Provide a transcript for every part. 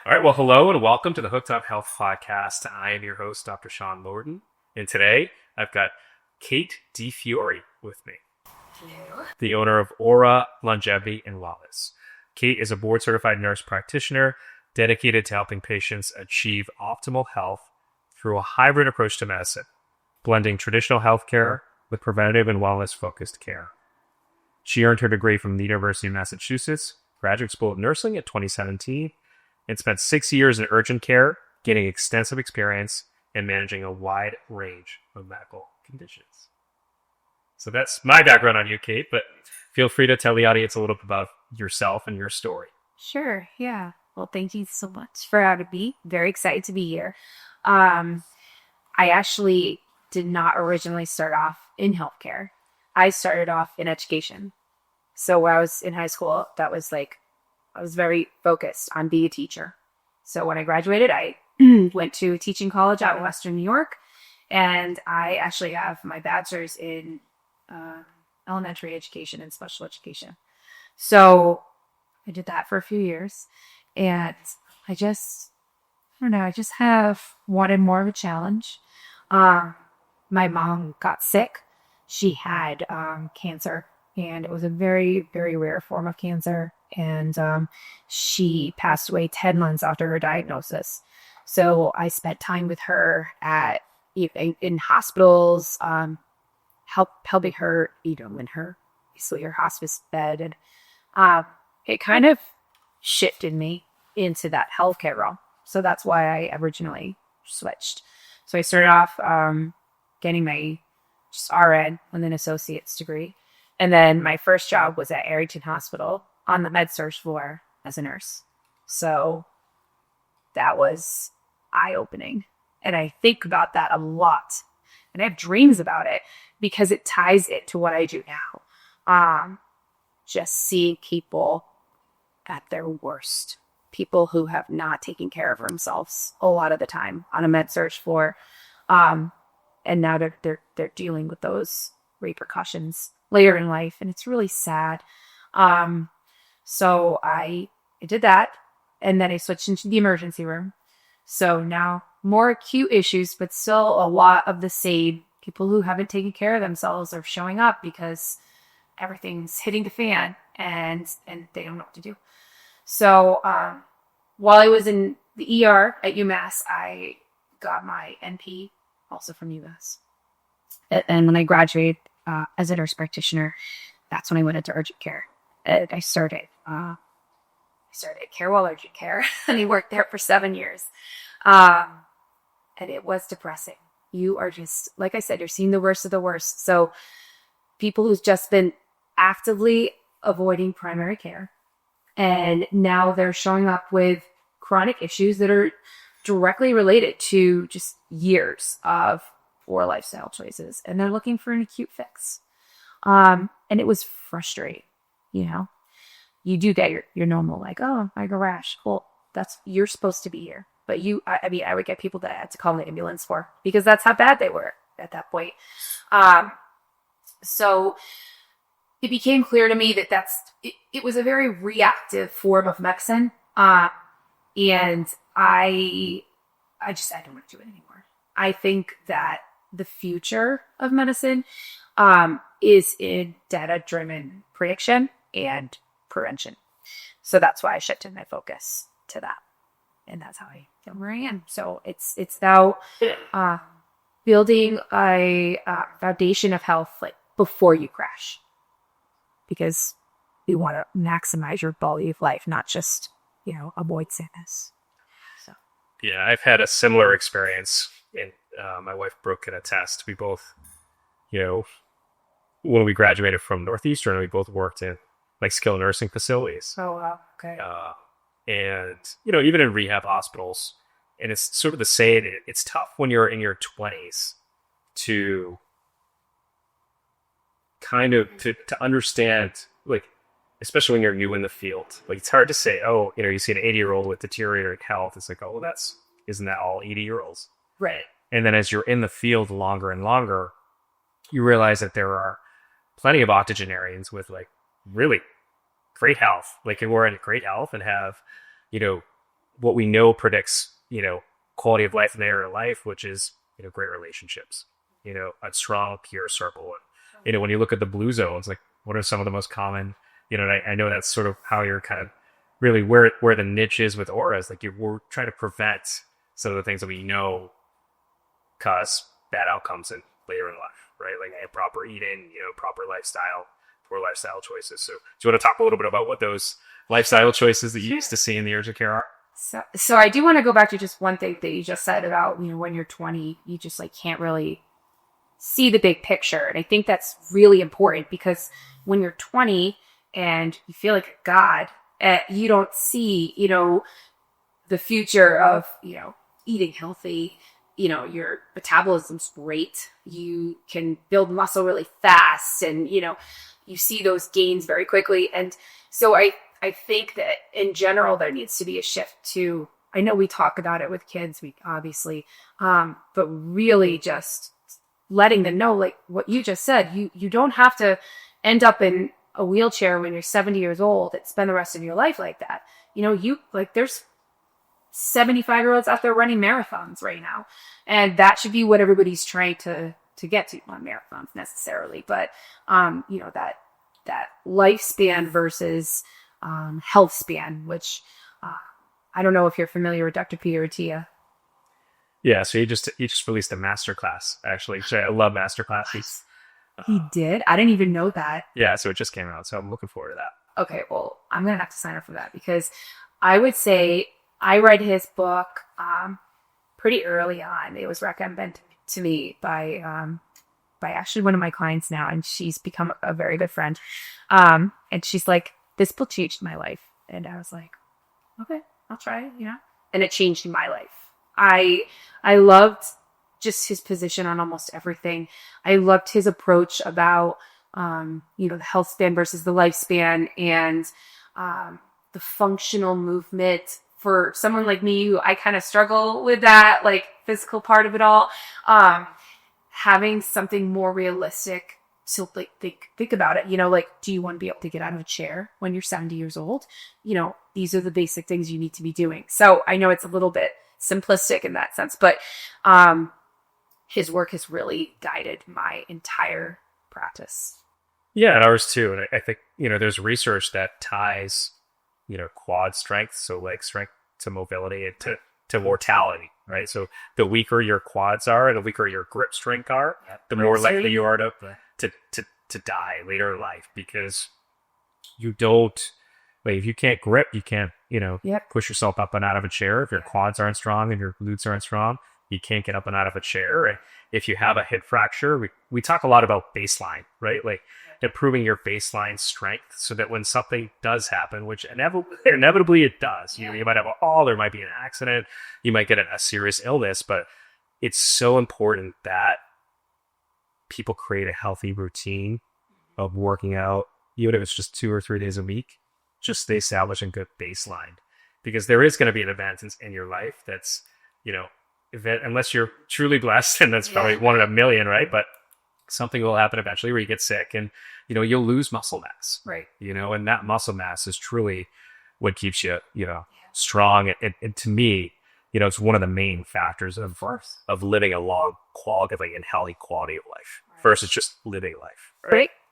All right, well, hello and welcome to the Hooked Up Health Podcast. I am your host, Dr. Sean Lordan, and today I've got Kate DiFiore with me, Hello. the owner of Aura Longevity and Wellness. Kate is a board-certified nurse practitioner dedicated to helping patients achieve optimal health through a hybrid approach to medicine, blending traditional healthcare with preventative and wellness-focused care. She earned her degree from the University of Massachusetts Graduate School of Nursing in 2017 and spent 6 years in urgent care, gaining extensive experience and managing a wide range of medical conditions. So that's my background on you, Kate, but feel free to tell the audience a little bit about yourself and your story. Sure, yeah. Well, thank you so much for having me. Very excited to be here. Um, I actually did not originally start off in healthcare. I started off in education. So when I was in high school, I was very focused on being a teacher. So when I graduated, I went to teaching college out in Western New York, and I actually have my bachelor's in elementary education and special education. So I did that for a few years, and I don't know, I just have wanted more of a challenge. My mom got sick. She had cancer, and it was a very, very rare form of cancer. And she passed away 10 months after her diagnosis. So I spent time with her in hospitals, helping her, in her basically her hospice bed, and it kind of shifted me into that healthcare realm. So that's why I originally switched. So I started off getting my just RN with an associate's degree, and then my first job was at Arrington Hospital on the med-surg floor as a nurse. So that was eye-opening, and I think about that a lot, and I have dreams about it because it ties it to what I do now. Just seeing people at their worst, people who have not taken care of themselves a lot of the time on a med-surg floor, and now they're dealing with those repercussions later in life, and it's really sad. So I did that, and then I switched into the emergency room. So now more acute issues, but still a lot of the same people who haven't taken care of themselves are showing up because everything's hitting the fan, and they don't know what to do. So while I was in the ER at UMass, I got my NP, also from UMass. And when I graduated as a nurse practitioner, that's when I went into urgent care. And I started Carewell Urgent Care, and I worked there for 7 years. And it was depressing. You are just, like I said, you're seeing the worst of the worst. So people who's just been actively avoiding primary care, and now they're showing up with chronic issues that are directly related to just years of poor lifestyle choices, and they're looking for an acute fix. And it was frustrating. You do get your normal, like, oh, I got a rash. Well, you're supposed to be here. But I would get people that I had to call the ambulance for, because that's how bad they were at that point. So it became clear to me that it was a very reactive form of medicine. And I don't want to do it anymore. I think that the future of medicine is in data-driven prediction and prevention. So that's why I shifted my focus to that. And that's how I get where I am. So it's now building a foundation of health, like, before you crash. Because we want to maximize your quality of life, not just, avoid sickness. So Yeah, I've had a similar experience, and my wife Brooke can attest. We both, when we graduated from Northeastern, we both worked in like skilled nursing facilities. Oh, wow. Okay. And, even in rehab hospitals. And it's sort of the saying, it's tough when you're in your 20s to kind of to understand, like, especially when you're new in the field. Like, it's hard to say, oh, you see an 80-year-old with deteriorating health. It's like, oh, well, isn't that all 80-year-olds? Right. And then as you're in the field longer and longer, you realize that there are plenty of octogenarians with, like, really great health, like, who are in great health and have, what we know predicts, quality of life in the area of life, which is, great relationships, a strong, pure circle. And, when you look at the blue zones, like what are some of the most common, and I know that's sort of how you're kind of really where the niche is with auras. Like we're trying to prevent some of the things that we know cause bad outcomes in later in life, right? Like improper eating, proper lifestyle, poor lifestyle choices. So do you want to talk a little bit about what those lifestyle choices that you used to see in the urgent care are? So I do want to go back to just one thing that you just said about, when you're 20, you just like can't really see the big picture. And I think that's really important because when you're 20 and you feel like a god, you don't see, the future of, eating healthy, your metabolism's great. You can build muscle really fast and, you see those gains very quickly. And so I think that in general, there needs to be a shift to, I know we talk about it with kids, obviously, but really just letting them know, like what you just said, you don't have to end up in a wheelchair when you're 70 years old and spend the rest of your life like that. There's 75-year-olds out there running marathons right now. And that should be what everybody's trying to get to, not marathons necessarily, but, that lifespan versus health span, which I don't know if you're familiar with Dr. Peter Attia. Yeah, so he just released a masterclass, actually. So I love masterclasses. He did? I didn't even know that. Yeah, so it just came out, so I'm looking forward to that. Okay, well, I'm going to have to sign up for that because I would say I read his book pretty early on. It was recommended to me by actually one of my clients now, and she's become a very good friend. And she's like, this book changed my life. And I was like, okay, I'll try it, And it changed my life. I loved just his position on almost everything. I loved his approach about, the health span versus the lifespan and the functional movement. For someone like me, who I kind of struggle with that, like physical part of it all, having something more realistic. So like think about it, do you want to be able to get out of a chair when you're 70 years old? These are the basic things you need to be doing. So I know it's a little bit simplistic in that sense, but his work has really guided my entire practice. Yeah, and ours too. And I think, there's research that ties, quad strength, so leg strength, to mobility and to mortality, right? So the weaker your quads are and the weaker your grip strength are, the more likely you are to die later in life, because you don't, if you can't grip, you can't, push yourself up and out of a chair. If your quads aren't strong and your glutes aren't strong, you can't get up and out of a chair. And if you have a hip fracture, we talk a lot about baseline, right? Like improving your baseline strength so that when something does happen, which inevitably it does, you might have a fall, there might be an accident, you might get a serious illness, but it's so important that people create a healthy routine of working out, even if it's just 2 or 3 days a week, just to establish a good baseline. Because there is going to be an event in your life that's, unless you're truly blessed, and that's probably 1 in a million, right? But something will happen eventually where you get sick and, you'll lose muscle mass. Right. And that muscle mass is truly what keeps you, strong. And to me, it's one of the main factors of living a long, quality and healthy quality of life versus just living life.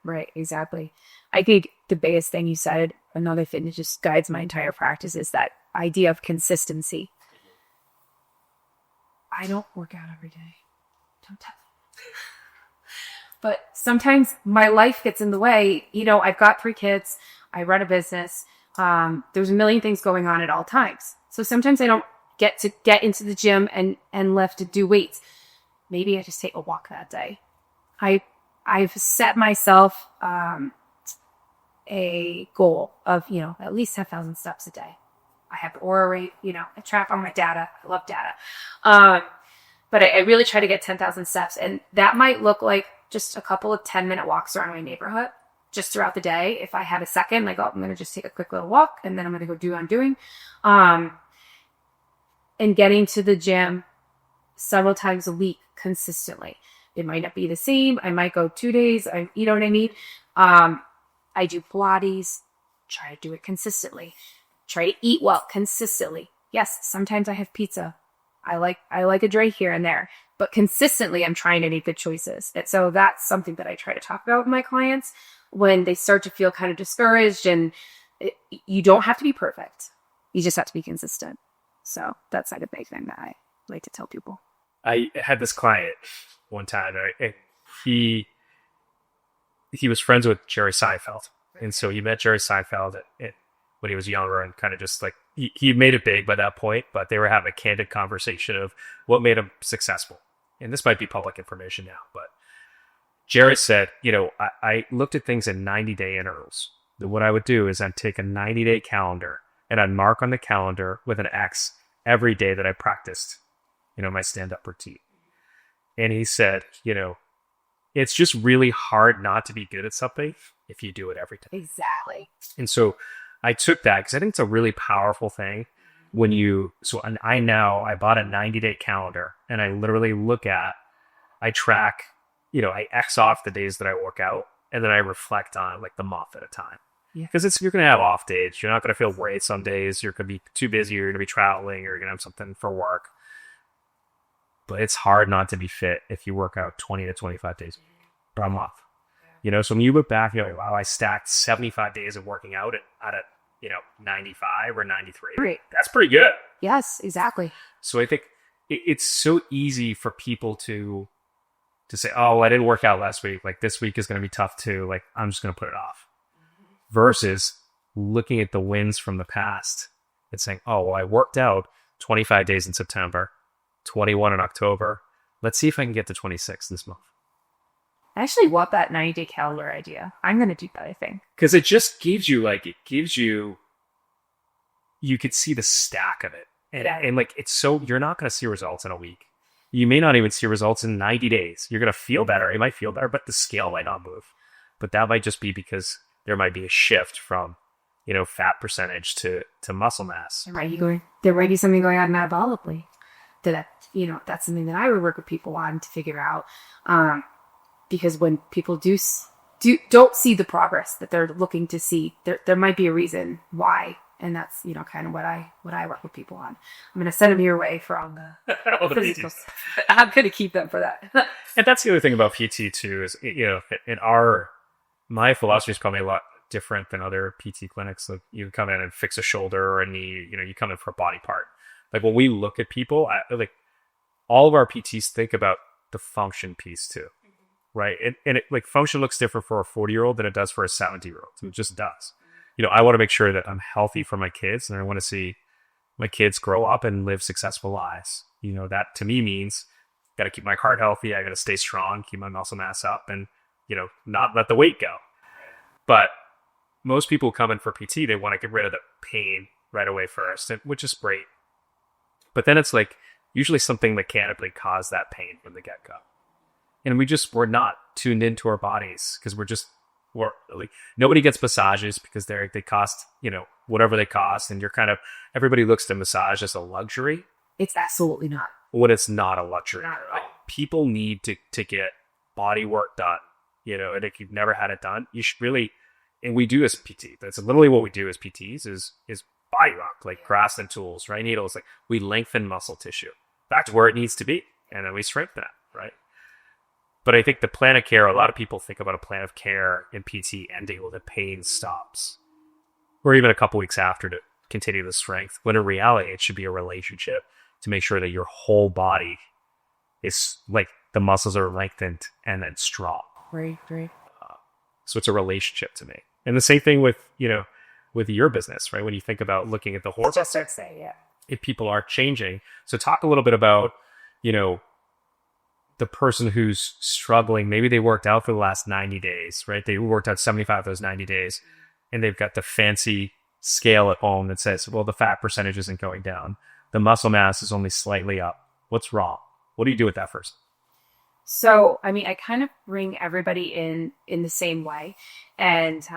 Right. Exactly. I think the biggest thing you said, another thing that just guides my entire practice, is that idea of consistency. I don't work out every day. Don't tell me. But sometimes my life gets in the way. I've got 3 kids. I run a business. There's a million things going on at all times. So sometimes I don't get into the gym and lift to do weights. Maybe I just take a walk that day. I've set myself a goal of, at least 10,000 steps a day. I have the Aura rate, I track on my data. I love data. But I really try to get 10,000 steps. And that might look like just a couple of 10-minute walks around my neighborhood just throughout the day. If I have a second, like, I'm going to just take a quick little walk and then I'm going to go do what I'm doing. And getting to the gym several times a week consistently. It might not be the same. I might go 2 days. You know what I mean? I do Pilates, try to do it consistently. Try to eat well consistently. Yes, sometimes I have pizza. I like a drink here and there, but consistently I'm trying to make good choices. And so that's something that I try to talk about with my clients when they start to feel kind of discouraged. And you don't have to be perfect. You just have to be consistent. So that's like a big thing that I like to tell people. I had this client one time, right? And he was friends with Jerry Seinfeld. And so he met Jerry Seinfeld when he was younger, and kind of just like, he made it big by that point, but they were having a candid conversation of what made him successful. And this might be public information now, but Jerry said, I looked at things in 90-day intervals. What I would do is I'd take a 90-day calendar and I'd mark on the calendar with an X every day that I practiced, my stand-up routine. And he said, it's just really hard not to be good at something if you do it every time. Exactly. And so I took that because I think it's a really powerful thing when I bought a 90-day calendar, and I literally I track, I X off the days that I work out, and then I reflect on like the month at a time. Because you're going to have off days. You're not going to feel great some days. You're going to be too busy. You're going to be traveling. Or you're going to have something for work. But it's hard not to be fit if you work out 20 to 25 days per month. So when you look back, you're like, wow, I stacked 75 days of working out at 95 or 93. Right. That's pretty good. Yes, exactly. So I think it's so easy for people to say, oh, well, I didn't work out last week. Like, this week is going to be tough too. Like, I'm just going to put it off. Versus looking at the wins from the past and saying, oh, well, I worked out 25 days in September, 21 in October. Let's see if I can get to 26 this month. I actually want that 90-day calendar idea. I'm going to do that, I think. Because it just gives you, you could see the stack of it. And like, it's so, you're not going to see results in a week. You may not even see results in 90 days. You're going to feel better. It might feel better, but the scale might not move. But that might just be because there might be a shift from, fat percentage to muscle mass. There might be something going on metabolically. That's something that I would work with people on to figure out. Because when people don't see the progress that they're looking to see, there might be a reason why. And that's, kind of what I work with people on. I'm going to send them your way for all the physical stuff. I'm going to keep them for that. And that's the other thing about PT too, is, my philosophy is probably a lot different than other PT clinics. Like, you come in and fix a shoulder or a knee, you come in for a body part. Like, when we look at people, all of our PTs think about the function piece too. Right. And function looks different for a 40-year-old than it does for a 70-year-old. It just does. I want to make sure that I'm healthy for my kids, and I want to see my kids grow up and live successful lives. That to me means got to keep my heart healthy. I got to stay strong, keep my muscle mass up, and, not let the weight go. But most people come in for PT, they want to get rid of the pain right away first, which is great. But then it's like usually something mechanically caused that pain from the get-go. And we're not tuned into our bodies because nobody gets massages because they cost, whatever they cost. And everybody looks at massage as a luxury. It's absolutely not. When it's not a luxury. Not at all. People need to get body work done, and if you've never had it done, you should really, and we do as PT. That's literally what we do as PTs is body rock, like Graston tools, right? Needles, like we lengthen muscle tissue back to where it needs to be. And then we strengthen it, right? But I think the plan of care, a lot of people think about a plan of care in PT ending when the pain stops, or even a couple weeks after to continue the strength, when in reality, it should be a relationship to make sure that your whole body is like the muscles are lengthened and then strong. Right. So it's a relationship to me. And the same thing with your business, right? When you think about looking at the hormones, just start saying, yeah. If people are changing. So talk a little bit about, the person who's struggling. Maybe they worked out for the last 90 days, right? They worked out 75 of those 90 days, and they've got the fancy scale at home that says, well, the fat percentage isn't going down. The muscle mass is only slightly up. What's wrong? What do you do with that person? So, I kind of bring everybody in the same way. And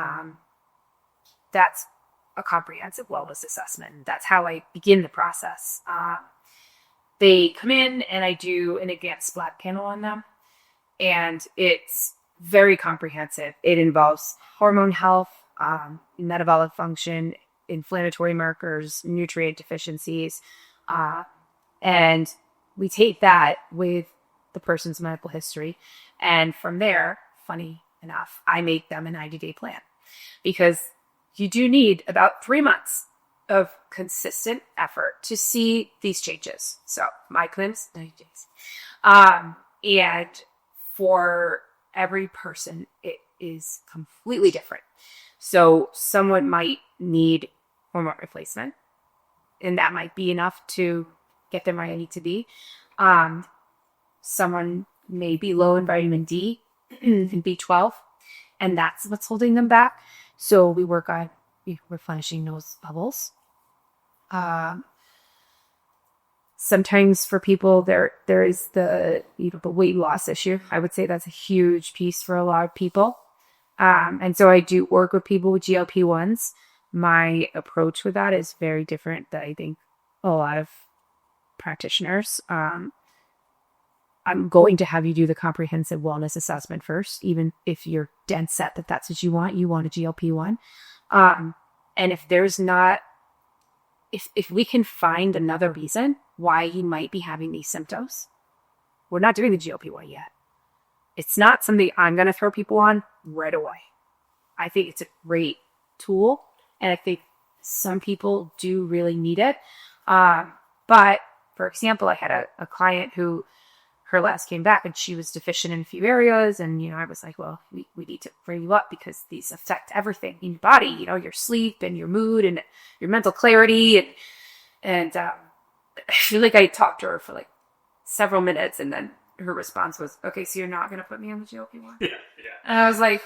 that's a comprehensive wellness assessment. That's how I begin the process. They come in and I do an advanced lab panel on them. And it's very comprehensive. It involves hormone health, metabolic function. inflammatory markers, nutrient deficiencies. And we take that with the person's medical history. And from there, funny enough, I make them a 90-day plan, because you do need about 3 months of consistent effort to see these changes. So my claims, 90 days. And for every person, it is completely different. So someone might need hormone replacement, and that might be enough to get them where I need to be. Someone may be low in vitamin D and B12, and that's what's holding them back. So we work on replenishing those bubbles. Sometimes for people, there is the weight loss issue. I would say that's a huge piece for a lot of people. And so I do work with people with GLP-1s. My approach with that is very different than I think a lot of practitioners. I'm going to have you do the comprehensive wellness assessment first, even if you're dead set that that's what you want a GLP-1. And if there's not, if we can find another reason why you might be having these symptoms, we're not doing the GLP-1 yet. It's not something I'm going to throw people on right away. I think it's a great tool, and I think some people do really need it. But for example, I had a client who her last came back and she was deficient in a few areas. And, I was like, well, we need to bring you up because these affect everything in your body, your sleep and your mood and your mental clarity. And I feel like I talked to her for like several minutes, and then her response was, okay, so you're not going to put me on the GLP-1? Yeah. And I was like,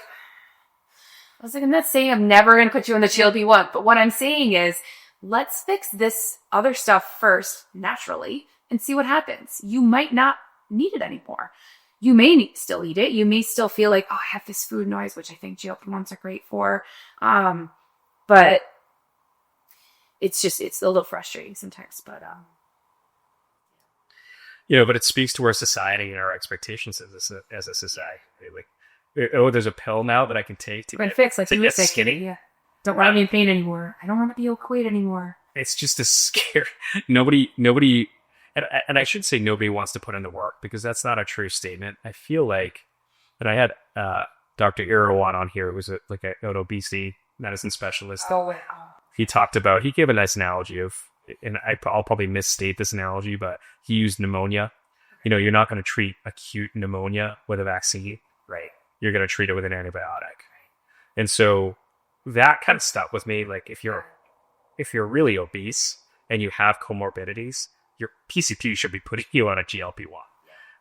I'm not saying I'm never going to put you on the GLP-1, but what I'm saying is, let's fix this other stuff first naturally and see what happens. You might not need it anymore. You may still eat it. You may still feel like, I have this food noise, which I think GLP-1s are great for. But it's a little frustrating sometimes. But but it speaks to our society and our expectations as a society. Like, there's a pill now that I can take to get skinny. Yeah. Don't want to be in pain anymore. I don't want to be overweight anymore. It's just a scare. Nobody, and I should say nobody wants to put in the work, because that's not a true statement. I feel like, and I had Dr. Irwan on here, who was an obesity medicine specialist. Oh, wow. He gave a nice analogy of, and I'll probably misstate this analogy, but he used pneumonia. You're not going to treat acute pneumonia with a vaccine. Right. You're going to treat it with an antibiotic. And so that kind of stuck with me. Like, if you're really obese and you have comorbidities, your PCP should be putting you on a GLP-1,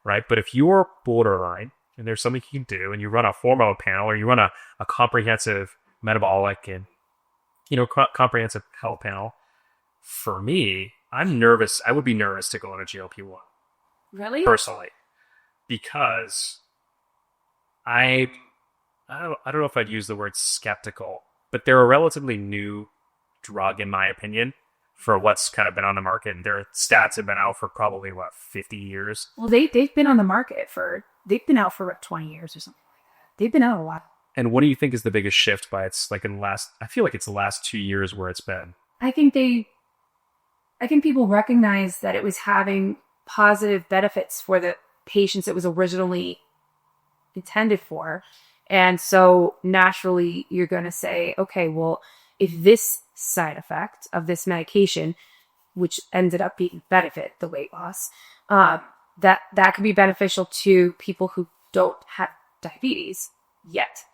right? But if you're borderline and there's something you can do, and you run a hormone panel, or you run a comprehensive metabolic and comprehensive health panel, for me, I'm nervous. I would be nervous to go on a GLP-1. Really? Personally, because I don't know if I'd use the word skeptical, but they're a relatively new drug, in my opinion, for what's kind of been on the market. And their stats have been out for probably 50 years. Well, they've been on the market they've been out for 20 years or something like that. They've been out a lot. And what do you think is the biggest shift I feel like it's the last 2 years where it's been? I think people recognize that it was having positive benefits for the patients it was originally intended for. And so naturally you're going to say, okay, well, if this side effect of this medication, which ended up being benefit, the weight loss, that could be beneficial to people who don't have diabetes yet.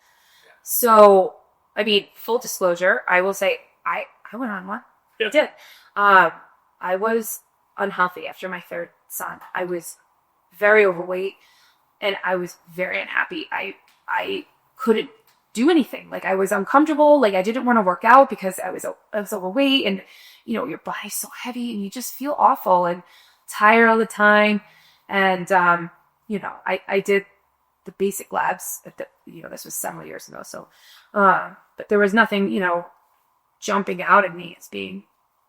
Yeah. So, full disclosure, I will say I went on one. Yeah. I did. I was unhealthy after my third son. I was very overweight and I was very unhappy. I couldn't do anything. Like, I was uncomfortable. Like, I didn't want to work out because I was overweight, and your body's so heavy and you just feel awful and tired all the time. And I did the basic labs at this was several years ago. So but there was nothing, jumping out at me as being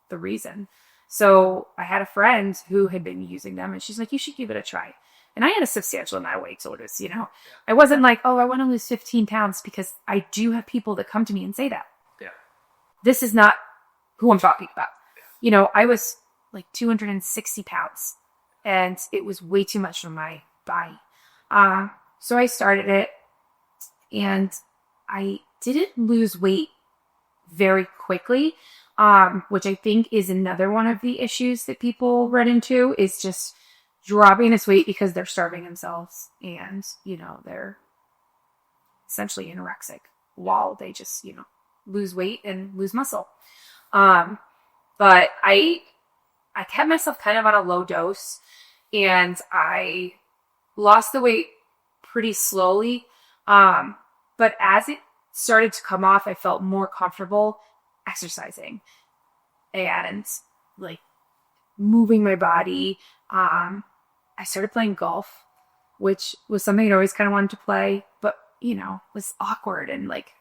the reason. So I had a friend who had been using them, and she's like, you should give it a try. And I had a substantial amount of weight, so it was, I wasn't like, I want to lose 15 pounds, because I do have people that come to me and say that. Yeah. This is not who I'm talking about. I was like 260 pounds and it was way too much for my body. So I started it and I didn't lose weight very quickly, which I think is another one of the issues that people run into is just dropping this weight because they're starving themselves and, they're essentially anorexic while they just, lose weight and lose muscle. But I kept myself kind of on a low dose and I lost the weight pretty slowly. But as it started to come off, I felt more comfortable exercising and like moving my body. I started playing golf, which was something I always kind of wanted to play, but was awkward. And like,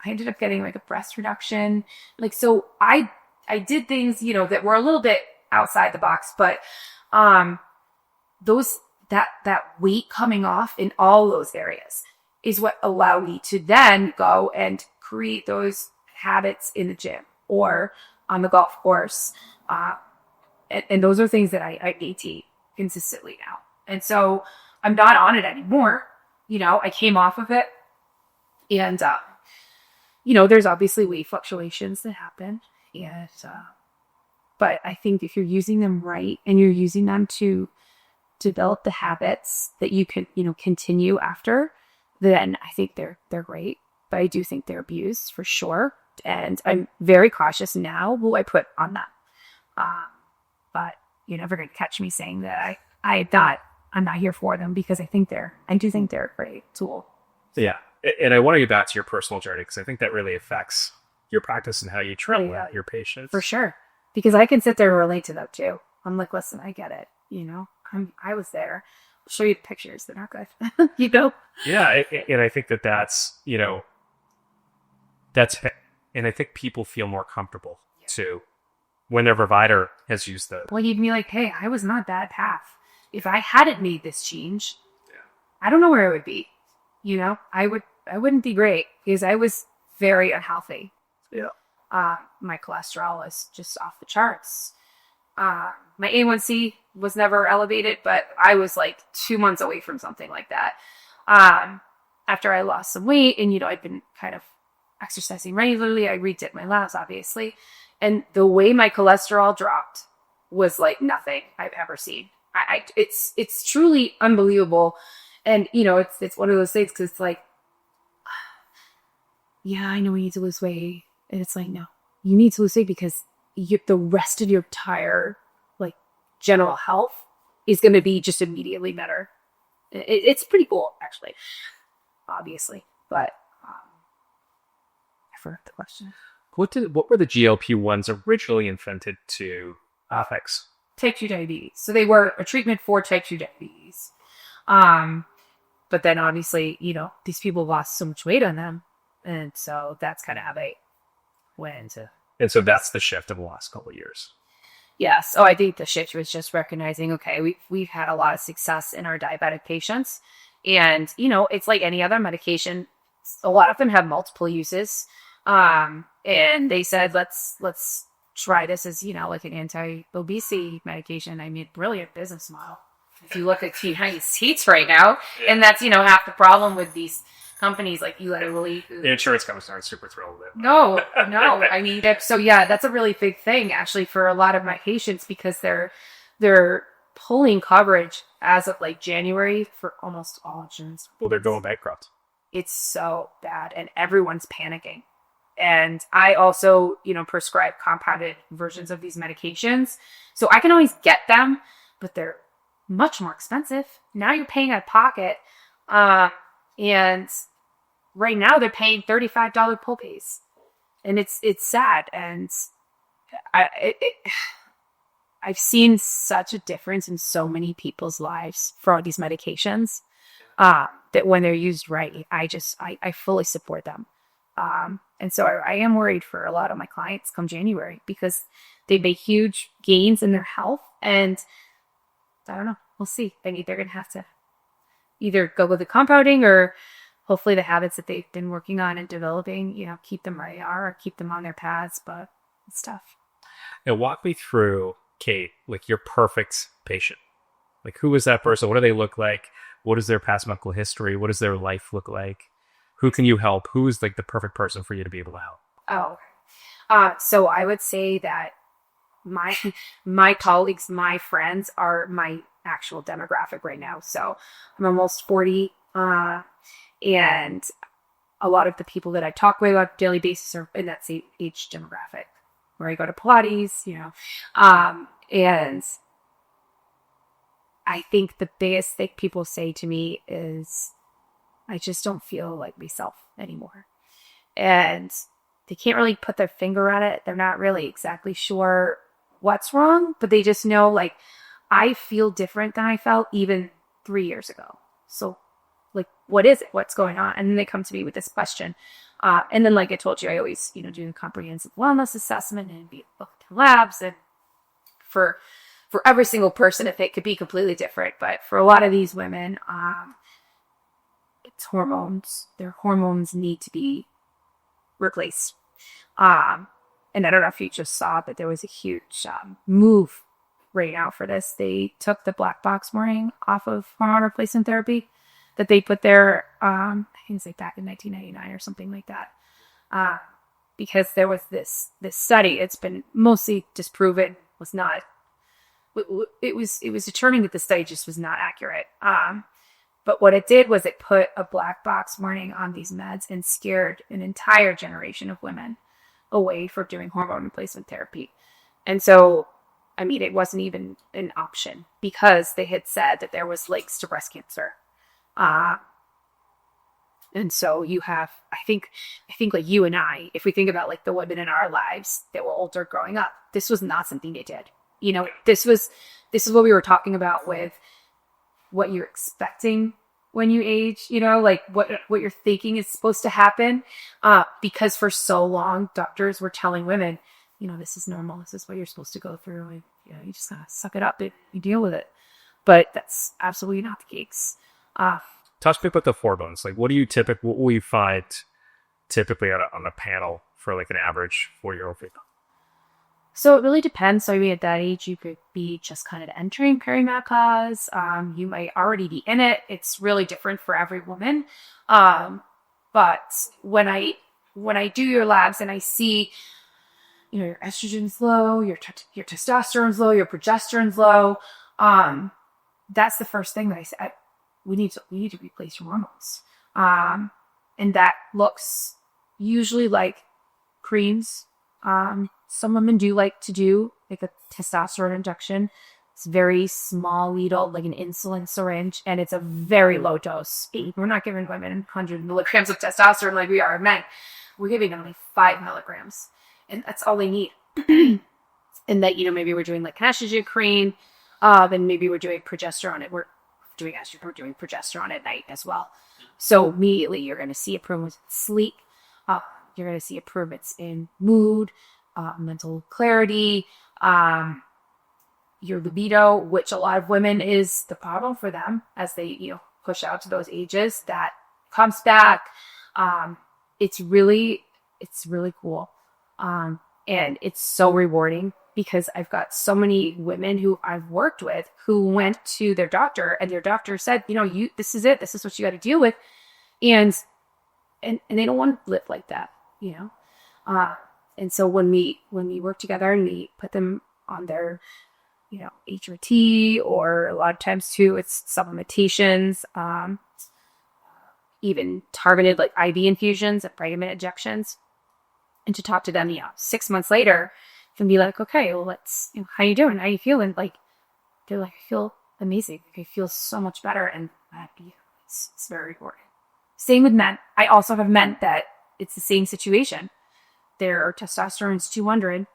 I ended up getting like a breast reduction. Like, so I did things, that were a little bit outside the box, but, that weight coming off in all those areas is what allowed me to then go and create those habits in the gym or on the golf course. And those are things that I maintain consistently now. And so I'm not on it anymore. I came off of it and, there's obviously weight fluctuations that happen. And, but I think if you're using them right and you're using them to develop the habits that you can, continue after, then I think they're great. But I do think they're abused for sure. And I'm very cautious now who I put on them. But you're never going to catch me saying that I'm not here for them because I do think they're a great tool. Yeah. And I want to get back to your personal journey because I think that really affects your practice and how you treat your patients. For sure. Because I can sit there and relate to that too. I'm like, listen, I get it. I was there. I'll show you the pictures. They're not good. Yeah. And I think that's, and I think people feel more comfortable too when their provider has used the. Well, you'd be like, hey, I was not that path. If I hadn't made this change, I don't know where I would be. I wouldn't be great because I was very unhealthy. Yeah. My cholesterol was just off the charts. My A1C was never elevated, but I was like 2 months away from something like that. After I lost some weight and, I'd been kind of exercising regularly, I redid my labs, obviously. And the way my cholesterol dropped was like nothing I've ever seen. It's truly unbelievable. And, it's one of those things because it's like, yeah, I know we need to lose weight. And it's like, no, you need to lose weight because the rest of your entire like general health is going to be just immediately better. It's pretty cool, actually, obviously. But I forgot the question. What were the GLP-1s originally invented to fix? Type 2 diabetes. So they were a treatment for type 2 diabetes. But then obviously, these people lost so much weight on them. And so that's kind of how they went into. And so that's the shift of the last couple of years. Yeah. So I think the shift was just recognizing, okay, we've had a lot of success in our diabetic patients. And, it's like any other medication. A lot of them have multiple uses. And they said, let's try this as, like an anti-obesity medication. I mean, brilliant business model. If you look at the United States right now, and that's, half the problem with these companies like Eli Lilly. The insurance companies aren't super thrilled with it. No. I mean, that's a really big thing actually for a lot of my patients because they're pulling coverage as of like January for almost all insurance. Well, they're going bankrupt. It's so bad and everyone's panicking. And I also, prescribe compounded versions of these medications. So I can always get them, but they're much more expensive. Now you're paying out of pocket. And right now they're paying $35 pull pays. And it's sad. And I've seen such a difference in so many people's lives for all these medications that when they're used right, I fully support them. And so I am worried for a lot of my clients come January because they make huge gains in their health. And I don't know. We'll see. They're going to have to either go with the compounding or hopefully the habits that they've been working on and developing, keep them where they are or keep them on their paths. But stuff. And walk me through, Kate, like your perfect patient. Like, who is that person? What do they look like? What is their past medical history? What does their life look like? Who can you help? Who is like the perfect person for you to be able to help? So I would say that my colleagues, my friends are my actual demographic right now. So I'm almost 40, and a lot of the people that I talk with on a daily basis are in that same age demographic where I go to Pilates, and I think the biggest thing people say to me is, I just don't feel like myself anymore. And they can't really put their finger on it. They're not really exactly sure what's wrong, but they just know, like, I feel different than I felt even 3 years ago. So, like, what is it? What's going on? And then they come to me with this question. And then, like I told you, I always, do a comprehensive wellness assessment and be looked at labs. And for every single person, if it could be completely different. But for a lot of these women, it's hormones. Their hormones need to be replaced. And I don't know if you just saw, but there was a huge move right now for this. They took the black box warning off of hormone replacement therapy that they put there, I think it's like back in 1999 or something like that. Because there was this study, it's been mostly disproven, was not, it was determined that the study just was not accurate. But what it did was it put a black box warning on these meds and scared an entire generation of women away from doing hormone replacement therapy. And so, I mean, it wasn't even an option because they had said that there was links to breast cancer. And so you have, I think like you and I, if we think about like the women in our lives that were older growing up, this was not something they did. This is what we were talking about with what you're expecting when you age, like what you're thinking is supposed to happen. Because for so long, doctors were telling women, this is normal. This is what you're supposed to go through. And, you just gotta suck it up and you deal with it. But that's absolutely not the case. Touch me about the hormones. Like, what will you find typically on a panel for like an average 4-year-old female? So it really depends. So I mean, at that age, you could be just kind of entering perimenopause. You might already be in it. It's really different for every woman. But when I do your labs and I see, your estrogen's low, your testosterone's low, your progesterone's low, that's the first thing that I said. We need to replace your hormones. And that looks usually like creams. Some women do like to do like a testosterone injection. It's very small needle, like an insulin syringe, and it's a very low dose. We're not giving women 100 milligrams of testosterone like we are men. We're giving only 5 milligrams, and that's all they need. And that, maybe we're doing like an estrogen cream, and maybe we're doing progesterone. We're doing estrogen, we're doing progesterone at night as well. So immediately you're going to see improvements in sleep. You're going to see improvements in mood, mental clarity, your libido, which a lot of women is the problem for them as they, push out to those ages. That comes back. It's really cool. And it's so rewarding because I've got so many women who I've worked with who went to their doctor and their doctor said, this is it. This is what you got to deal with. And they don't want to live like that, And so when we work together and we put them on their, HRT, or a lot of times too, it's supplementations, even targeted like IV infusions and vitamin injections, and to talk to them, 6 months later, and be like, okay, well, let's, how you doing? How you feeling? Like, they're like, I feel amazing. Like, I feel so much better, and it's very rewarding. Same with men. I also have men that it's the same situation. Their testosterone's 200.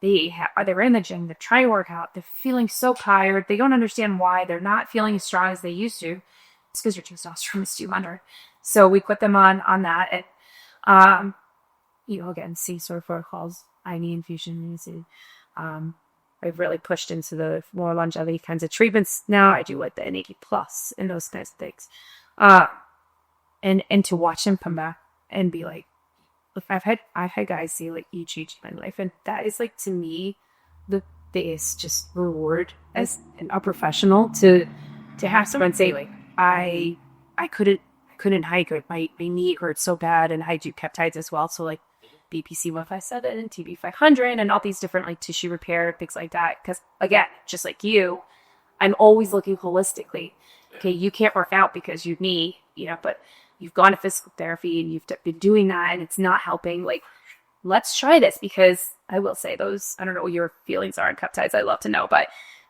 They're in the gym. They're trying to work out. They're feeling so tired. They don't understand why they're not feeling as strong as they used to. It's because your testosterone is 200. So we put them on that, and again, see sort of protocols, IV infusions. I've really pushed into the more longevity kinds of treatments now. I do like the NAD plus and those kinds of things. And to watch them come back and be like, I've had guys say like, you changed my life. And that is like, to me, the biggest just reward as a professional to have someone say like, I couldn't hike, or my knee hurt so bad, and I do peptides as well. So like BPC 157 and TB 500 and all these different like tissue repair things like that. Because again, just like you, I'm always looking holistically. Okay, you can't work out because your knee, but you've gone to physical therapy and you've been doing that and it's not helping. Like, let's try this, because I will say those, I don't know what your feelings are on peptides. I'd love to know, but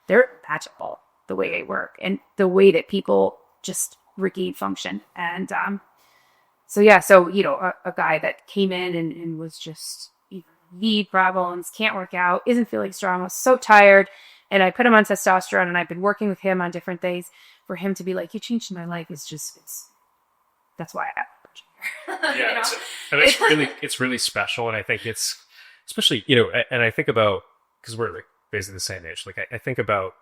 they're magical the way they work and the way that people just regain function. And so a guy that came in and was just knee problems, can't work out, isn't feeling strong, was so tired. And I put him on testosterone, and I've been working with him on different things. For him to be like, you changed my life, that's why I have yeah, it's really special. And I think it's, especially, and I think about, because we're like basically the same age, like I think about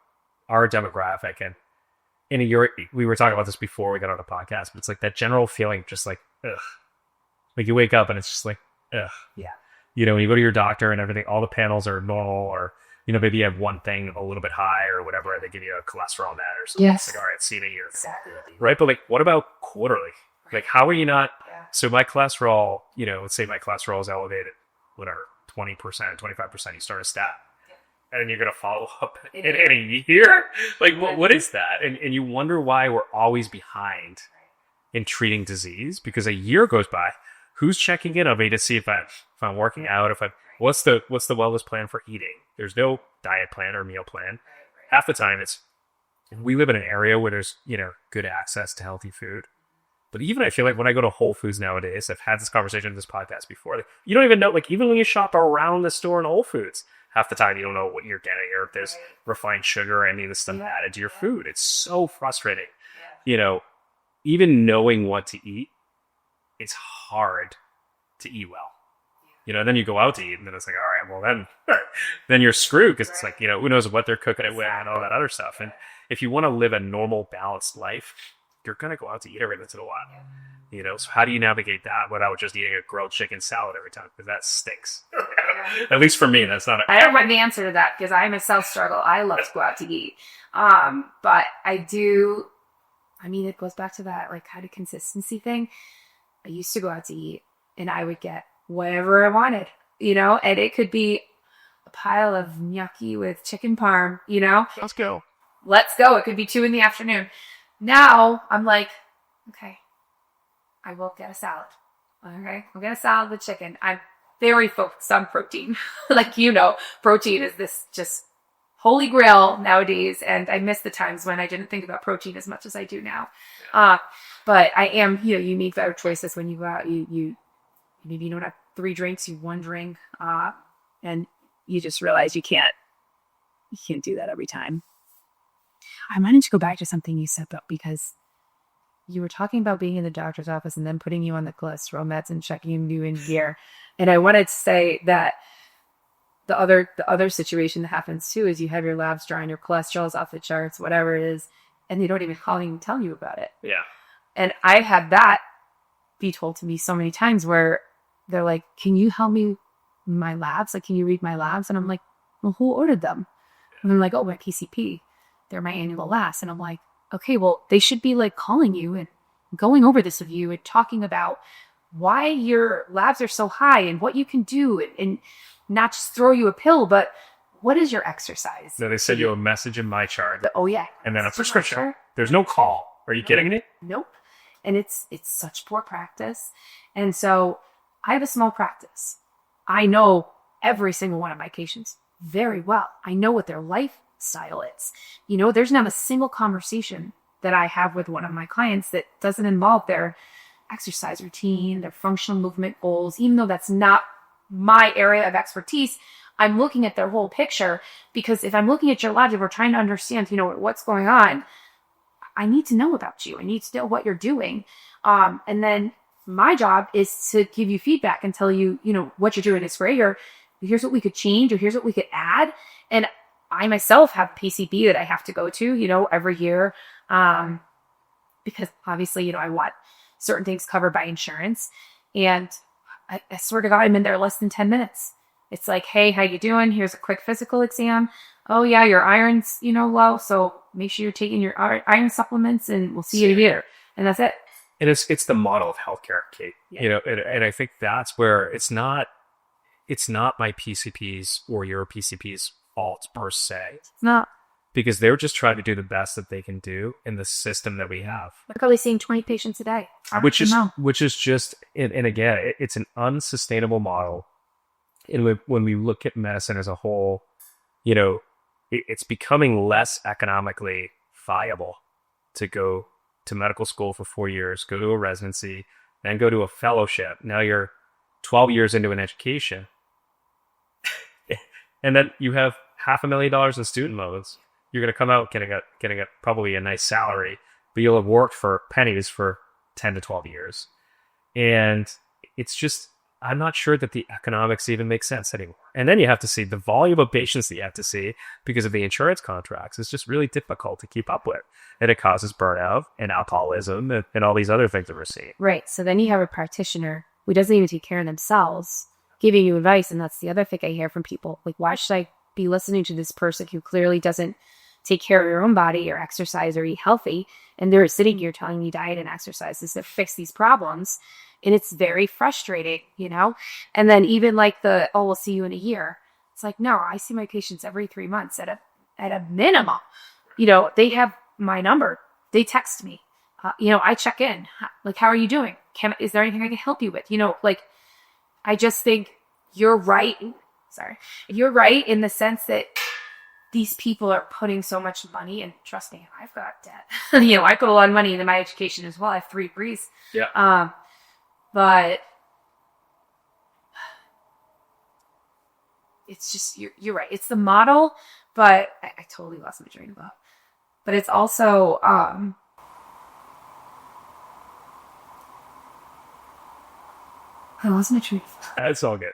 our demographic, and we were talking about this before we got on the podcast, but it's like that general feeling, just like, ugh. Like you wake up and it's just like, ugh. Yeah. When you go to your doctor and everything, all the panels are normal, or, maybe you have one thing a little bit high or whatever, they give you a cholesterol net or something. Yes. It's like, all right, see you in a year. Exactly. Right? But like, what about quarterly? Like, how are you not? Yeah. So my cholesterol, let's say my cholesterol is elevated, whatever, 20%, 25%, you start a statin. And then you're going to follow up in a year? Like, what is that? And you wonder why we're always behind in treating disease, because a year goes by. Who's checking in on me to see if I'm working out? What's the wellness plan for eating? There's no diet plan or meal plan. Half the time we live in an area where there's, good access to healthy food. But even I feel like when I go to Whole Foods nowadays, I've had this conversation in this podcast before. Like, you don't even know, like, even when you shop around the store in Whole Foods, half the time you don't know what you're getting, or if there's refined sugar or any of the stuff added to your food. It's so frustrating. Even knowing what to eat, it's hard to eat well. Then you go out to eat, and then it's like, all right, well then you're screwed, because it's like, who knows what they're cooking it with and all that other stuff. And if you want to live a normal, balanced life, you're going to go out to eat every once in a while. So how do you navigate that without just eating a grilled chicken salad every time? Because that stinks. At least for me, that's not I don't have the answer to that, because I myself struggle. I love to go out to eat. But I do, it goes back to that, like, kind of consistency thing. I used to go out to eat, and I would get whatever I wanted, and it could be a pile of gnocchi with chicken parm, Let's go. It could be 2 p.m. Now I'm like, okay, I will get a salad. Okay, I'll get a salad with chicken. I'm very focused on protein. Like, protein is this just holy grail nowadays. And I miss the times when I didn't think about protein as much as I do now. But I am, you make better choices when you go out. You maybe you don't have 3 drinks, you have 1 drink, and you just realize you can't do that every time. I wanted to go back to something you said, because you were talking about being in the doctor's office and then putting you on the cholesterol meds and checking you in gear. And I wanted to say that the other situation that happens too is you have your labs drawing your cholesterol's off the charts, whatever it is, and they don't even call you and tell you about it. Yeah. And I had that be told to me so many times, where they're like, can you help me with my labs? Like, can you read my labs? And I'm like, well, who ordered them? And they're like, oh, my PCP. They're my annual labs. And I'm like, okay, well, they should be like calling you and going over this with you and talking about why your labs are so high and what you can do, and not just throw you a pill, but what is your exercise? No, they send you a message in my chart. Oh yeah. And then a prescription. There's no call. Are you kidding me? Nope. And it's such poor practice. And so I have a small practice. I know every single one of my patients very well. I know what their lifestyle is. There's not a single conversation that I have with one of my clients that doesn't involve their exercise routine, their functional movement goals. Even though that's not my area of expertise, I'm looking at their whole picture, because if I'm looking at your labs, if we're trying to understand, what's going on, I need to know about you. I need to know what you're doing. And then my job is to give you feedback and tell you, what you're doing is great, or here's what we could change, or here's what we could add. And I myself have PCB that I have to go to, every year. Because obviously, I want certain things covered by insurance. And I swear to God, I'm in there less than 10 minutes. It's like, hey, how you doing? Here's a quick physical exam. Oh yeah, your iron's, low. So make sure you're taking your iron supplements and we'll see you here. And that's it. And it's the model of healthcare, Kate. Yeah. And I think that's where it's not my PCP's or your PCP's fault per se. It's not. Because they're just trying to do the best that they can do in the system that we have. They're probably seeing 20 patients a day. Which is just, and again, it's an unsustainable model. And when we look at medicine as a whole, it's becoming less economically viable to go to medical school for 4 years, go to a residency, then go to a fellowship. Now you're 12 years into an education. And then you have $500,000 in student loans. You're going to come out getting a probably a nice salary, but you'll have worked for pennies for 10 to 12 years. And it's just, I'm not sure that the economics even make sense anymore. And then you have to see the volume of patients that you have to see because of the insurance contracts. It's just really difficult to keep up with. And it causes burnout and alcoholism and all these other things that we're seeing. Right. So then you have a practitioner who doesn't even take care of themselves, giving you advice. And that's the other thing I hear from people. Like, why should I be listening to this person who clearly doesn't take care of your own body or exercise or eat healthy? And they're sitting here telling me diet and exercises that fix these problems. And it's very frustrating, And then even like we'll see you in a year. It's like, no, I see my patients every 3 months at a minimum. They have my number. They text me. I check in. Like, how are you doing? Is there anything I can help you with? I just think you're right. Sorry. You're right in the sense that these people are putting so much money, and trust me, I've got debt. I put a lot of money into my education as well. I have 3 degrees. Yeah. But it's just, you're right. It's the model, but I totally lost my train of thought. But it's also, I lost my train of thought. That's all good.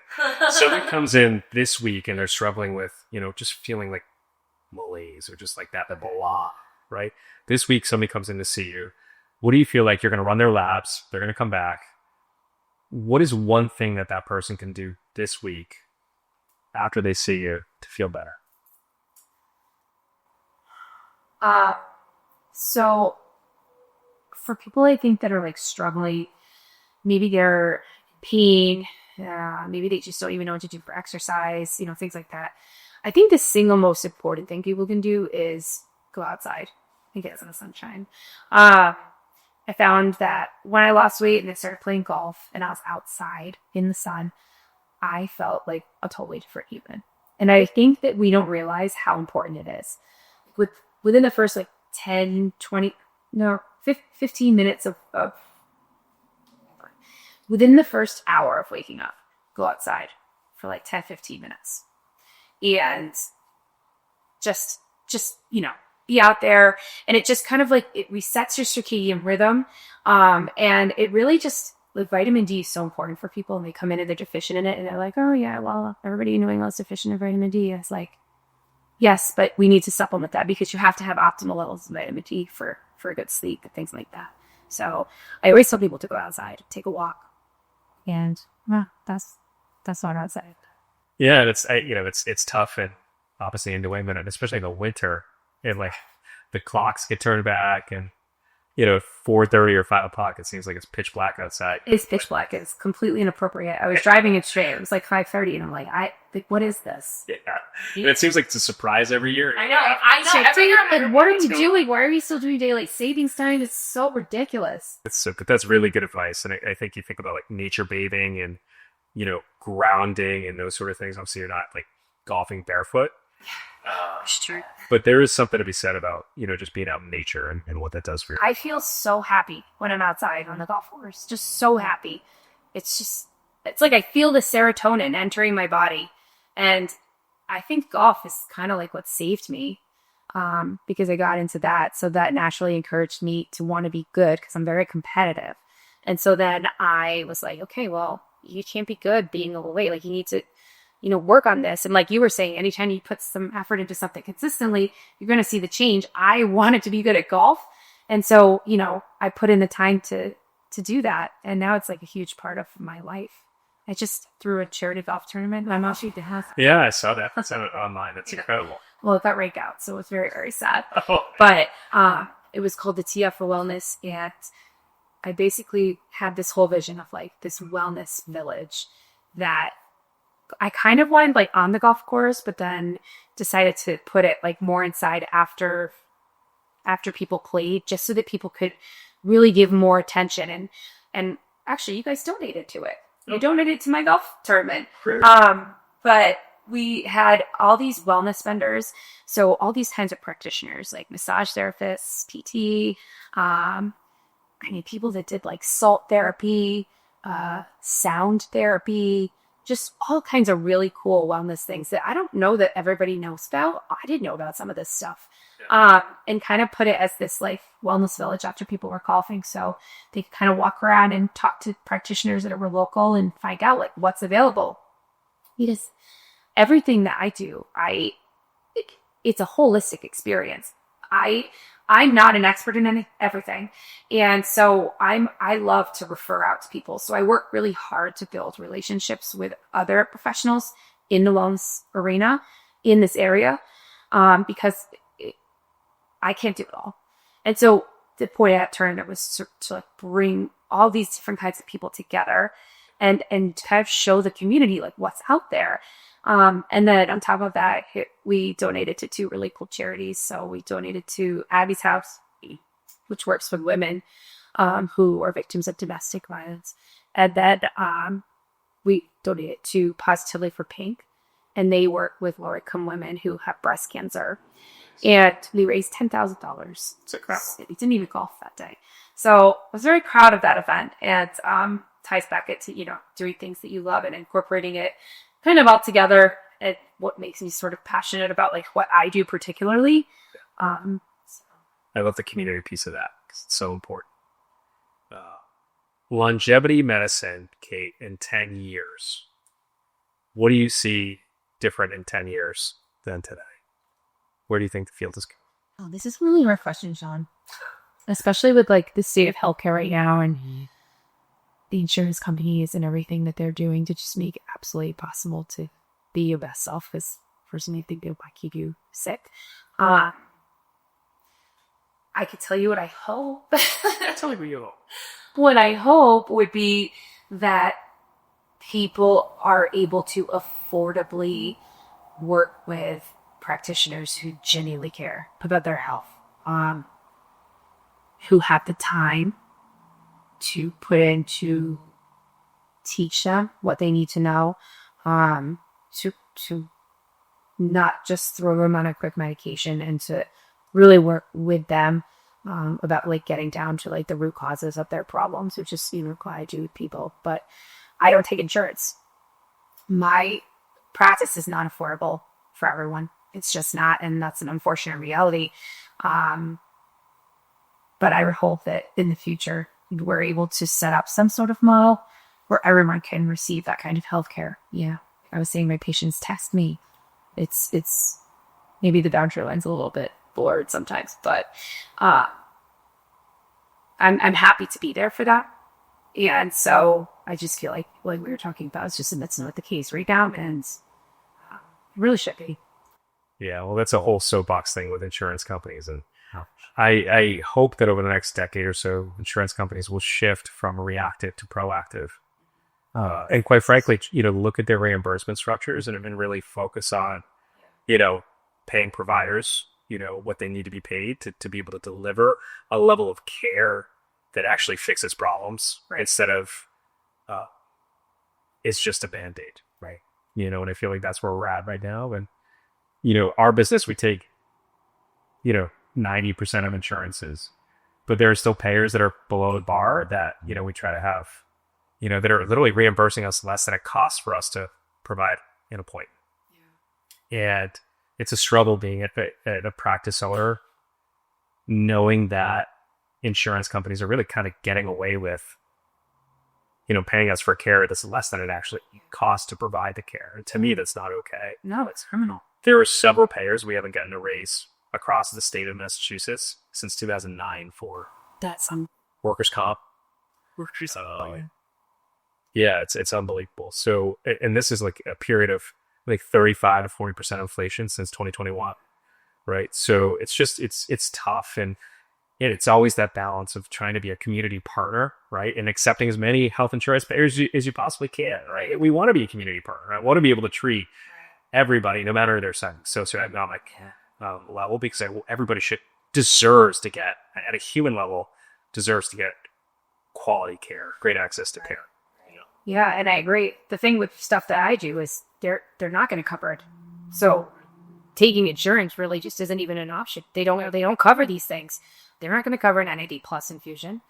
Somebody comes in this week and they're struggling with, just feeling like malaise or just like that blah, right? This week, somebody comes in to see you. What do you feel like? You're going to run their labs. They're going to come back. What is one thing that person can do this week after they see you to feel better? So for people I think that are like struggling, maybe they're in pain, maybe they just don't even know what to do for exercise, things like that. I think the single most important thing people can do is go outside and get some sunshine. I found that when I lost weight and I started playing golf and I was outside in the sun, I felt like a totally different human. And I think that we don't realize how important it is. Within the first 15 minutes of within the first hour of waking up, go outside for 10, 15 minutes. And just be out there, and it just kind of it resets your circadian rhythm. And it really just, vitamin D is so important for people, and they come in and they're deficient in it, and they're like, oh yeah, well, everybody in New England is deficient in vitamin D. It's like, yes, but we need to supplement that because you have to have optimal levels of vitamin D for a good sleep and things like that. So I always tell people to go outside, take a walk, and that's not outside. Yeah, and it's tough, and obviously in New England, and especially in the winter, and the clocks get turned back, and 4:30 or 5 o'clock, it seems like it's pitch black outside. It's pitch black. It's completely inappropriate. I was driving it straight. It was 5:30, and I'm like, what is this? Yeah, and it seems like it's a surprise every year. I know. Every year, I'm like, what are we doing? Why are we still doing daylight savings time? It's so ridiculous. But that's really good advice, and I think you think about nature bathing and grounding and those sort of things. Obviously, you're not golfing barefoot. It's true. But there is something to be said about, just being out in nature and what that does for you. I feel so happy when I'm outside on the golf course. Just so happy. It's like I feel the serotonin entering my body. And I think golf is kind of what saved me because I got into that. So that naturally encouraged me to want to be good because I'm very competitive. And so then I was like, okay, well, you can't be good being overweight. You need to work on this. And like you were saying, anytime you put some effort into something consistently, you're going to see the change. I wanted to be good at golf. And so, I put in the time to do that. And now it's a huge part of my life. I just threw a charity golf tournament. My mom, she has. Yeah, I saw that. I saw it online. That's incredible. Well, it got raked out, so it was very, very sad. Oh. But it was called the TF for Wellness, and I basically had this whole vision of like this wellness village that I kind of wanted like on the golf course, but then decided to put it like more inside after people played, just so that people could really give more attention. And actually, you guys donated to it. You donated to my golf tournament. But we had all these wellness vendors. So all these kinds of practitioners, like massage therapists, PT, people that did like salt therapy, sound therapy, just all kinds of really cool wellness things that I don't know that everybody knows about. I didn't know about some of this stuff. And kind of put it as this like wellness village after people were coughing. So they could kind of walk around and talk to practitioners that were local and find out like what's available. Because everything that I do, it's a holistic experience. I'm not an expert in everything. And so I love to refer out to people. So I work really hard to build relationships with other professionals in the wellness arena in this area, because I can't do it all. And so the point of that tournament was to like bring all these different kinds of people together and kind of show the community like what's out there. And then on top of that, we donated to 2 really cool charities. So we donated to Abby's House, which works with women who are victims of domestic violence. And then we donated to Positively for Pink, and they work with low-income women who have breast cancer. And we raised $10,000. We didn't even golf that day. So I was very proud of that event, and ties back into, doing things that you love and incorporating it kind of all together, and what makes me sort of passionate about like what I do particularly. I love the community piece of that because it's so important. Longevity medicine, Kate, in 10 years. What do you see different in 10 years than today? Where do you think the field is going? Oh, this is really a hard question, Sean. Especially with like the state of healthcare right now and the insurance companies and everything that they're doing to just make it absolutely possible to be your best self. Because personally, I think it might keep you sick. I could tell you what I hope. Tell me what you hope. What I hope would be that people are able to affordably work with practitioners who genuinely care about their health, who have the time to put in to teach them what they need to know, to not just throw them on a quick medication, and to really work with them about like getting down to like the root causes of their problems, which is what I do with people. But I don't take insurance. My practice is not affordable for everyone. It's just not, and that's an unfortunate reality. But I would hope that in the future we're able to set up some sort of model where everyone can receive that kind of healthcare. Yeah, I was saying my patients test me. It's maybe the boundary line's a little bit blurred sometimes, but I'm happy to be there for that. And so I just feel like we were talking about, it's just that's not the case right now, and it really should be. Yeah, well, that's a whole soapbox thing with insurance companies. And I hope that over the next decade or so, insurance companies will shift from reactive to proactive. And quite frankly, look at their reimbursement structures and really focus on, paying providers, what they need to be paid to be able to deliver a level of care that actually fixes problems, right, instead of it's just a Band-Aid, right? And I feel like that's where we're at right now. And our business, we take 90% of insurances, but there are still payers that are below the bar that we try to have, that are literally reimbursing us less than it costs for us to provide an appointment. Yeah. And it's a struggle being at a practice owner, knowing that insurance companies are really kind of getting away with, paying us for care that's less than it actually costs to provide the care. And to me, that's not okay. No, it's criminal. There are several payers we haven't gotten a raise across the state of Massachusetts since 2009 for that's workers' comp. Yeah, it's unbelievable. So, and this is like a period of like 35 to 40% inflation since 2021, right? So it's tough, and it's always that balance of trying to be a community partner, right, and accepting as many health insurance payers as you possibly can, right? We want to be a community partner. I want to be able to treat everybody, no matter their socioeconomic level, because everybody deserves to get at a human level, deserves to get quality care, great access to care. Yeah, and I agree. The thing with stuff that I do is they're not going to cover it. So taking insurance really just isn't even an option. They don't cover these things. They're not going to cover an NAD plus infusion.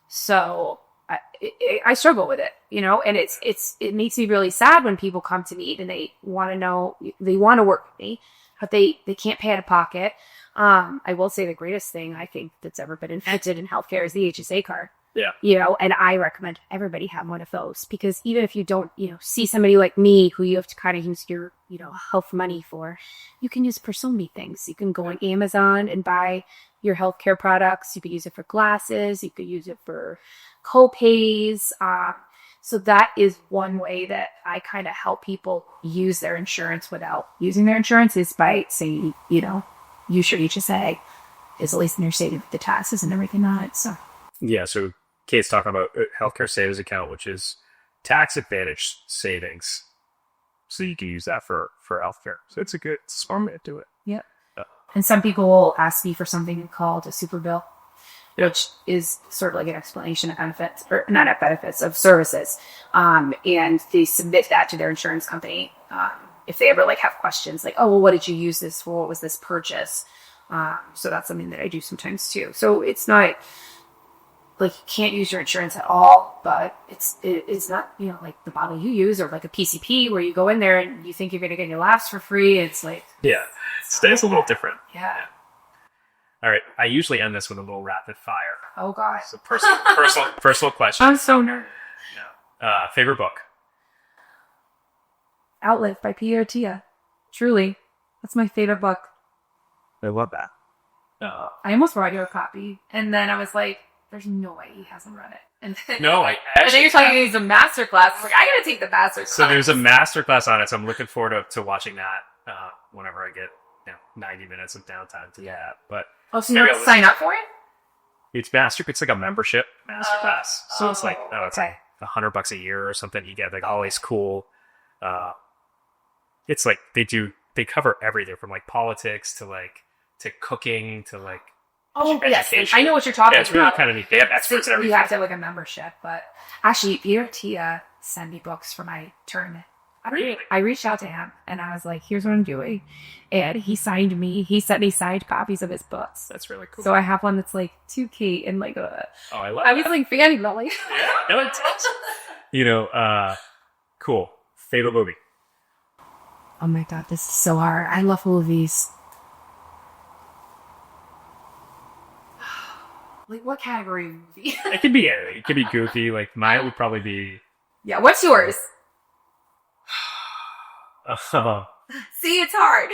So I struggle with it, and it makes me really sad when people come to me and they want to work with me, but they can't pay out of pocket. I will say the greatest thing I think that's ever been invented in healthcare is the HSA card. Yeah. And I recommend everybody have one of those, because even if you don't, see somebody like me who you have to kind of use your, health money for, you can use it for so many things. You can go on Amazon and buy your healthcare products. You could use it for glasses. You could use it for co-pays. So that is one way that I kind of help people use their insurance without using their insurance, is by saying, use your HSA, is at least in your state of the taxes and everything on it. So yeah, so Kate's talking about healthcare savings account, which is tax advantage savings. So you can use that for healthcare. So it's a smart way to do it. Yep. And some people will ask me for something called a super bill, which is sort of like an explanation of benefits, or not of benefits, of services. And they submit that to their insurance company. If they ever have questions like, oh, well, what did you use this for? What was this purchase? So that's something that I do sometimes too. So it's not like you can't use your insurance at all, but it's not, like the bottle you use, or like a PCP where you go in there and you think you're going to get your laughs for free. It's like, yeah, it's a little different. Yeah. All right. I usually end this with a little rapid fire. Oh gosh. So personal question. I'm so nervous. Favorite book? Outlive by Pierre Tia. Truly. That's my favorite book. I love that. I almost brought you a copy, and then I was like, there's no way he hasn't read it. And then, no, I actually. And then you're talking he's a master class. I was like, I gotta take the master class. So there's a master class on it, so I'm looking forward to watching that whenever I get 90 minutes of downtime to that. But so you have to sign up for it? It's like a membership master class. So it's like it's like $100 a year or something. You get like all these cool. It's like they cover everything from like politics to cooking to like. Oh, yes. I know what you're talking about. It's really kind of neat. They have experts and everything. You have to have like a membership. But actually, Pierre Tia sent me books for my tournament. Really? I reached out to him and I was like, here's what I'm doing. And he sent me signed copies of his books. That's really cool. So I have one that's like to Kate and like a. Oh, I love I was like fanning about like. Yeah. No, it's cool. Favorite movie? Oh my God, this is so hard. I love movies. Like, what category movie? It could be anything. It could be goofy. Like, mine would probably be... Yeah, what's yours? See, it's hard.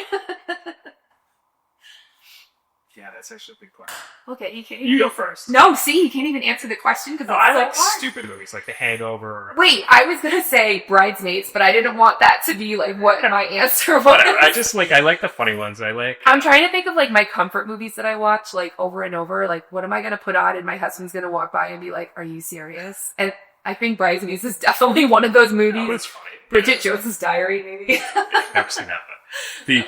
Yeah, that's actually a big part. Okay, you go first. No, see, you can't even answer the question because I like stupid movies, like The Hangover. Wait, I was going to say Bridesmaids, but I didn't want that to be, like, what my answer was. Whatever. I like the funny ones. I'm trying to think of, like, my comfort movies that I watch, like, over and over. Like, what am I going to put on? And my husband's going to walk by and be like, are you serious? And I think Bridesmaids is definitely one of those movies. Oh, it's funny. Bridget Jones's Diary, maybe. I've never seen that, but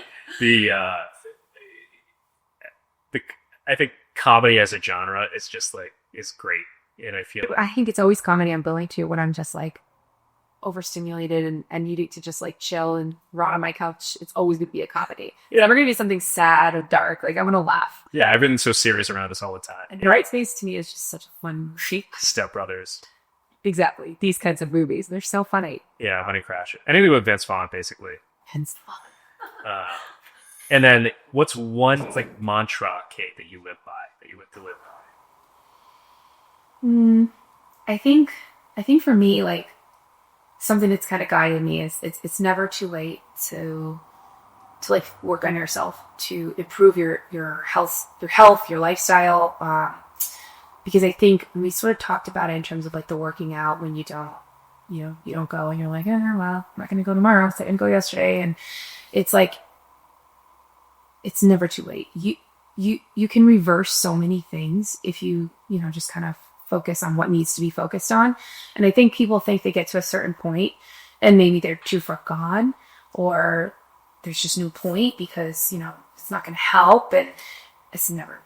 I think comedy as a genre is just is great, and I feel I think it's always comedy I'm willing to when I'm just like overstimulated and needing to just like chill and rot on my couch. It's always going to be a comedy. It's never going to be something sad or dark. Like, I'm going to laugh. Yeah, I've been so serious around this all the time. And Bridesmaids to me is just such a fun movie. Step Brothers. Exactly. These kinds of movies. They're so funny. Yeah, Honey Crash. Anything with Vince Vaughn, basically. Vince Vaughn. And then, what's one mantra, Kate, that you live by, that you live to live by? I think for me, like, something that's kind of guided me is it's never too late to like work on yourself, to improve your health, your lifestyle. because I think we sort of talked about it in terms of like the working out when you don't, you don't go and you're like, well, I'm not going to go tomorrow, so I didn't go yesterday. And it's like, it's never too late. You can reverse so many things if you just kind of focus on what needs to be focused on. And I think people think they get to a certain point and maybe they're too far gone, or there's just no point because, it's not going to help. And it's never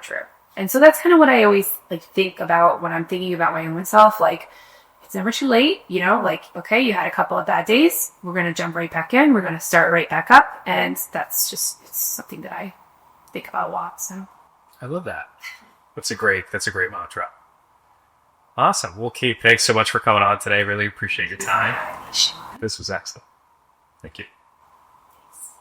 true. And so that's kind of what I always like think about when I'm thinking about my own self. Like, it's never too late, like, okay, you had a couple of bad days. We're going to jump right back in. We're going to start right back up. And that's just, it's something that I think about a lot. So I love that. That's a great mantra. Awesome. Well, Kate, thanks so much for coming on today. Really appreciate your time. This was excellent. Thank you.